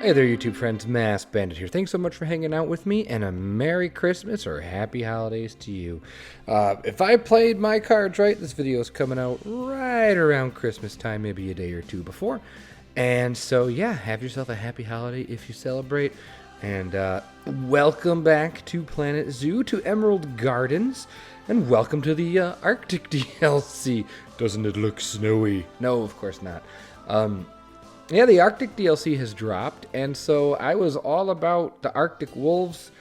Hey there, YouTube friends, maskedbandit here. Thanks so much for hanging out with me, and a Merry Christmas or Happy Holidays to you. If I played my cards right, this video is coming out right around Christmas time, maybe a day or two before. And so, yeah, have yourself a happy holiday if you celebrate. And welcome back to Planet Zoo, to Emerald Gardens, and welcome to the Arctic DLC. Doesn't it look snowy? No, of course not. Yeah, the Arctic DLC has dropped, and so I was all about the Arctic wolves,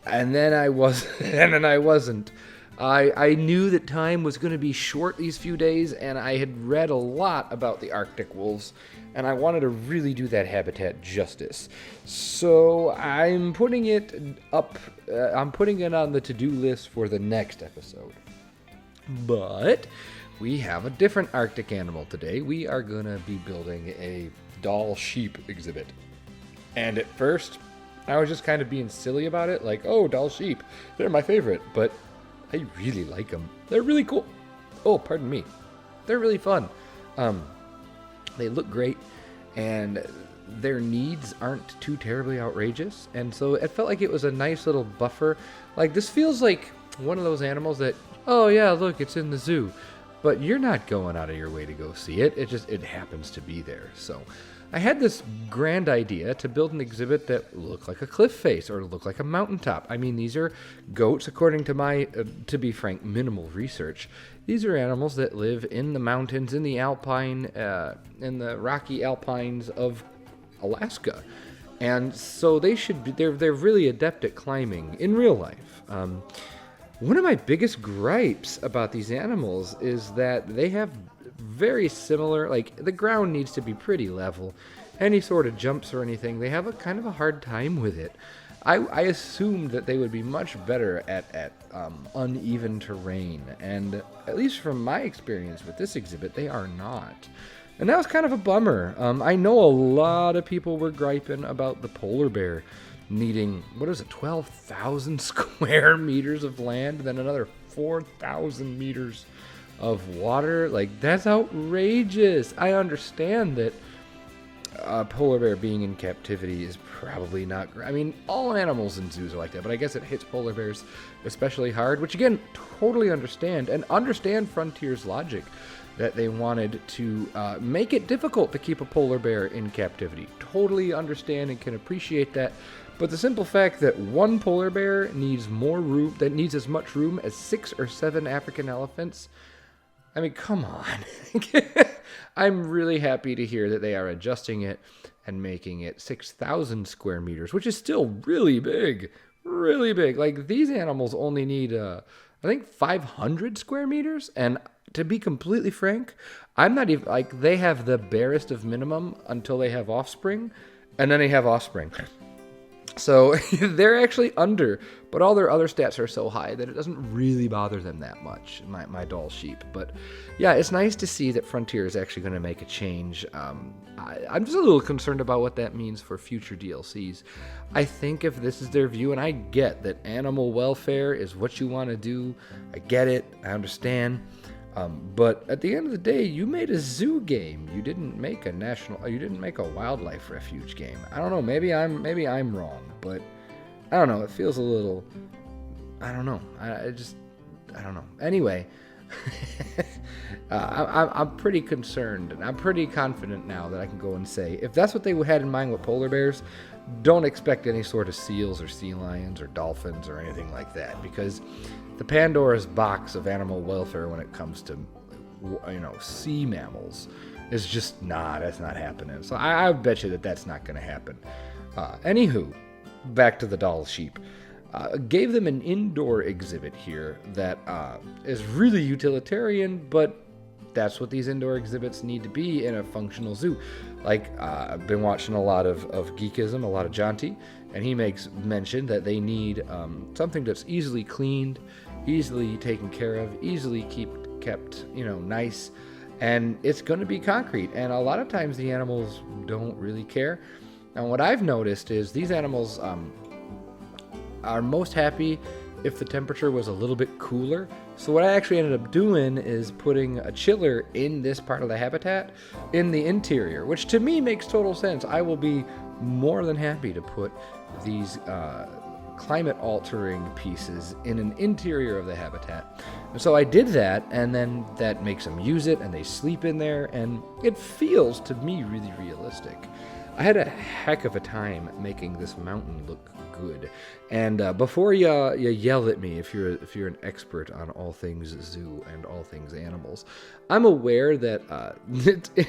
and then I wasn't. I knew that time was going to be short these few days, and I had read a lot about the Arctic wolves, and I wanted to really do that habitat justice. So I'm putting it up. I'm putting it on the to-do list for the next episode. But we have a different Arctic animal today. We are going to be building a Dahl Sheep exhibit. And at first, I was just kind of being silly about it, like, oh, Dahl Sheep, they're my favorite, but I really like them. They're really cool. Oh, pardon me. They're really fun. They look great, and their needs aren't too terribly outrageous, and so it felt like it was a nice little buffer. Like, this feels like one of those animals that, oh yeah, look, it's in the zoo, but you're not going out of your way to go see it. It happens to be there. So I had this grand idea to build an exhibit that looked like a cliff face or looked like a mountaintop. I mean, these are goats, according to my, to be frank, minimal research. These are animals that live in the mountains, in the in the rocky alpines of Alaska. And so they should be, they're really adept at climbing in real life. One of my biggest gripes about these animals is that they have very similar, like, the ground needs to be pretty level. Any sort of jumps or anything, they have a kind of a hard time with it. I assumed that they would be much better at uneven terrain, and at least from my experience with this exhibit, they are not. And that was kind of a bummer. I know a lot of people were griping about the polar bear needing, 12,000 square meters of land, then another 4,000 meters of water. Like, that's outrageous. I understand that a polar bear being in captivity is probably not great. I mean, all animals in zoos are like that, but I guess it hits polar bears especially hard, which again, totally understand, and understand Frontier's logic that they wanted to make it difficult to keep a polar bear in captivity. Totally understand and can appreciate that. But the simple fact that one polar bear needs more room, that needs as much room as 6 or 7 African elephants, I mean, come on. I'm really happy to hear that they are adjusting it and making it 6,000 square meters, which is still really big, really big. Like, these animals only need, I think, 500 square meters, and to be completely frank, I'm not even, like, they have the barest of minimum until they have offspring, and then they have offspring. So they're actually under, but all their other stats are so high that it doesn't really bother them that much, my Dahl Sheep. But yeah, it's nice to see that Frontier is actually going to make a change. I'm just a little concerned about what that means for future DLCs. I think if this is their view, and I get that animal welfare is what you want to do, I get it, I understand. But at the end of the day, you made a zoo game. You didn't make a wildlife refuge game. I don't know. Maybe I'm wrong, but I don't know. It feels a little, I don't know. I don't know. Anyway, I'm pretty concerned, and I'm pretty confident now that I can go and say, if that's what they had in mind with polar bears, don't expect any sort of seals or sea lions or dolphins or anything like that, because the Pandora's box of animal welfare when it comes to, sea mammals is just that's not happening. So I bet you that's not going to happen. Anywho, back to the Dahl Sheep. Gave them an indoor exhibit here that is really utilitarian, but that's what these indoor exhibits need to be in a functional zoo. Like, I've been watching a lot of Geekism, a lot of Jonty, and he makes mention that they need something that's easily cleaned, easily taken care of, easily kept, nice, and it's going to be concrete. And a lot of times the animals don't really care. And what I've noticed is these animals are most happy if the temperature was a little bit cooler. So what I actually ended up doing is putting a chiller in this part of the habitat in the interior, which to me makes total sense. I will be more than happy to put these climate altering pieces in an interior of the habitat. And so I did that, and then that makes them use it, and they sleep in there, and it feels to me really realistic. I had a heck of a time making this mountain look good. And before you yell at me, if you're an expert on all things zoo and all things animals, I'm aware that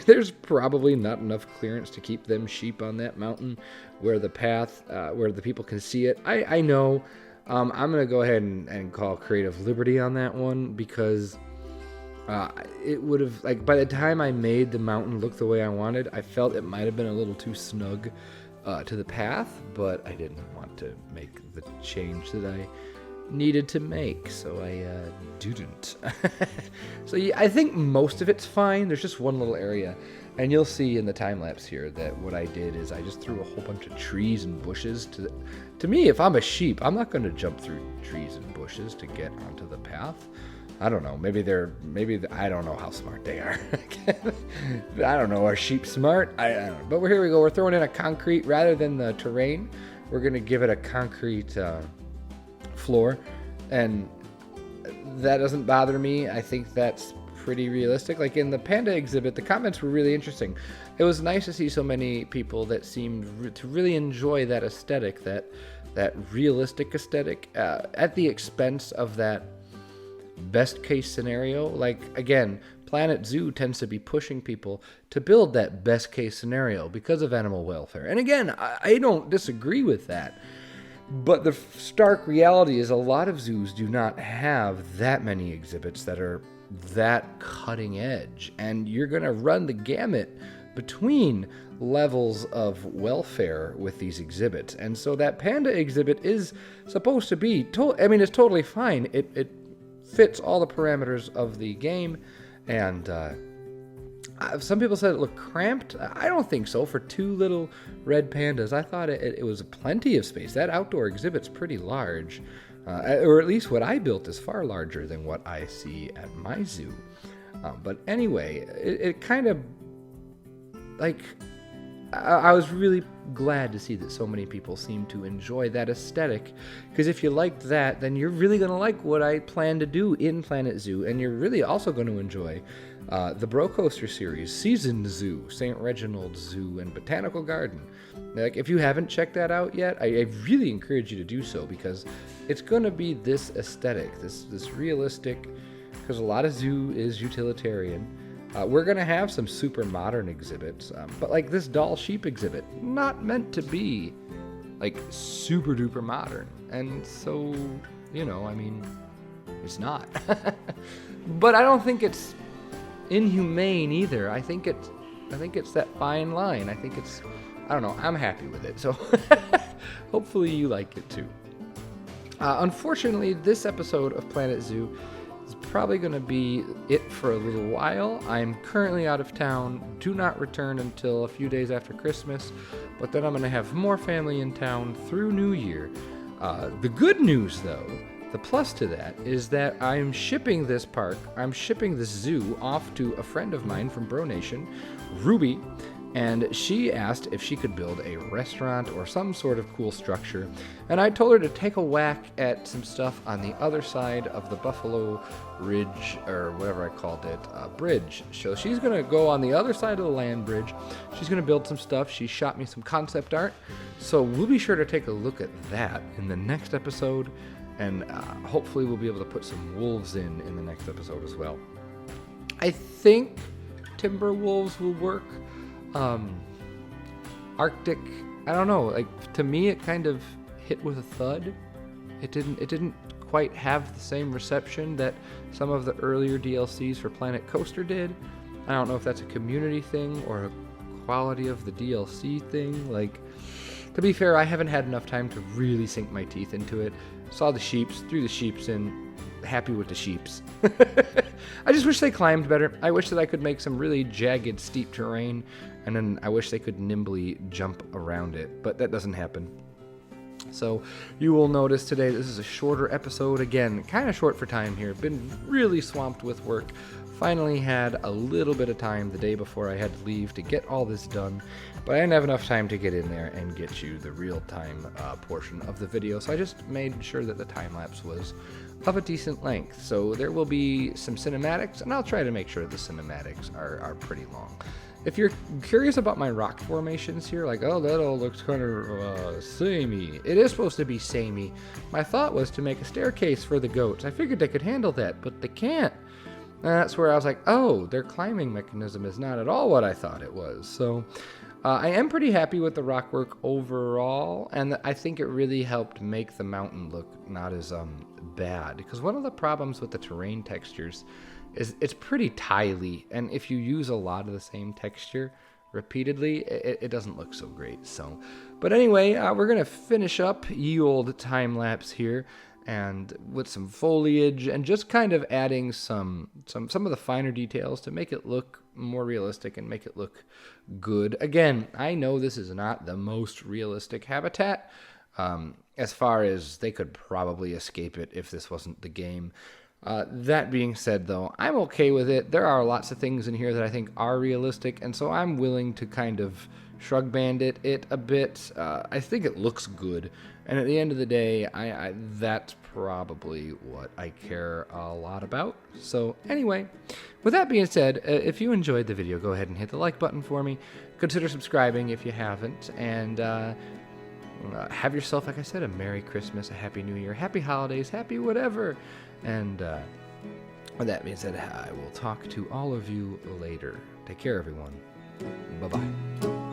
there's probably not enough clearance to keep them sheep on that mountain where the path, where the people can see it. I know. I'm gonna go ahead and call creative liberty on that one, because it would have, like, by the time I made the mountain look the way I wanted, I felt it might have been a little too snug to the path, but I didn't want to make the change that I needed to make, so I didn't. So yeah, I think most of it's fine. There's just one little area, and you'll see in the time lapse here that what I did is I just threw a whole bunch of trees and bushes. To me, if I'm a sheep, I'm not going to jump through trees and bushes to get onto the path. I don't know. Maybe I don't know how smart they are. I don't know. Are sheep smart? I don't know. But here we go. We're throwing in a concrete rather than the terrain. We're going to give it a concrete floor, and that doesn't bother me. I think that's pretty realistic. Like in the panda exhibit, the comments were really interesting. It was nice to see so many people that seemed to really enjoy that aesthetic, that realistic aesthetic, at the expense of that best case scenario. Like, again, Planet Zoo tends to be pushing people to build that best case scenario because of animal welfare. And again, I don't disagree with that. But the stark reality is a lot of zoos do not have that many exhibits that are that cutting edge. And you're going to run the gamut between levels of welfare with these exhibits. And so that panda exhibit is supposed to be, it's totally fine. It fits all the parameters of the game, and some people said it looked cramped. I don't think so. For two little red pandas, I thought it was plenty of space. That outdoor exhibit's pretty large, or at least what I built is far larger than what I see at my zoo. But anyway, it kind of, like, I was really glad to see that so many people seem to enjoy that aesthetic, because if you liked that, then you're really going to like what I plan to do in Planet Zoo, and you're really also going to enjoy the Bro Coaster series, Season Zoo, St. Reginald Zoo, and Botanical Garden. Like, if you haven't checked that out yet, I really encourage you to do so, because it's going to be this aesthetic, this realistic, because a lot of zoo is utilitarian. We're going to have some super modern exhibits, but like this Dahl Sheep exhibit, not meant to be like super duper modern. And so, it's not. But I don't think it's inhumane either. I think it's that fine line. I don't know, I'm happy with it. So hopefully you like it too. Unfortunately, this episode of Planet Zoo is probably going to be it for a little while. I'm currently out of town, do not return until a few days after Christmas, but then I'm going to have more family in town through New Year. The good news, though, the plus to that, is that I'm shipping this zoo off to a friend of mine from Bro Nation, Ruby, and she asked if she could build a restaurant or some sort of cool structure. And I told her to take a whack at some stuff on the other side of the Buffalo Ridge, or whatever I called it, bridge. So she's going to go on the other side of the land bridge. She's going to build some stuff. She shot me some concept art. So we'll be sure to take a look at that in the next episode. And hopefully we'll be able to put some wolves in the next episode as well. I think timber wolves will work. Arctic, I don't know, like, to me it kind of hit with a thud. It didn't quite have the same reception that some of the earlier DLCs for Planet Coaster did. I don't know if that's a community thing or a quality of the DLC thing. Like, to be fair, I haven't had enough time to really sink my teeth into it. Saw the sheeps, threw the sheeps in, happy with the sheeps. I just wish they climbed better. I wish that I could make some really jagged, steep terrain, and then I wish they could nimbly jump around it, but that doesn't happen. So you will notice today this is a shorter episode. Again, kind of short for time here. Been really swamped with work. Finally had a little bit of time the day before I had to leave to get all this done, but I didn't have enough time to get in there and get you the real-time portion of the video, so I just made sure that the time-lapse was of a decent length. So there will be some cinematics, and I'll try to make sure the cinematics are pretty long. If you're curious about my rock formations here, like, oh, that all looks kind of samey. It is supposed to be samey. My thought was to make a staircase for the goats. I figured they could handle that, but they can't. And that's where I was like, oh, their climbing mechanism is not at all what I thought it was. So I am pretty happy with the rock work overall, and I think it really helped make the mountain look not as bad. Because one of the problems with the terrain textures is it's pretty tiley, and if you use a lot of the same texture repeatedly, it doesn't look so great. So, but anyway, we're gonna finish up ye old time lapse here, and with some foliage and just kind of adding some of the finer details to make it look more realistic and make it look good. Again, I know this is not the most realistic habitat, as far as they could probably escape it if this wasn't the game. That being said, though, I'm okay with it. There are lots of things in here that I think are realistic, and so I'm willing to kind of shrug bandit it a bit. I think it looks good, and at the end of the day, that's probably what I care a lot about. So anyway, with that being said, if you enjoyed the video, go ahead and hit the like button for me. Consider subscribing if you haven't, and have yourself, like I said, a Merry Christmas, a Happy New Year, Happy Holidays, Happy whatever. And with that being said, I will talk to all of you later. Take care, everyone. Bye-bye.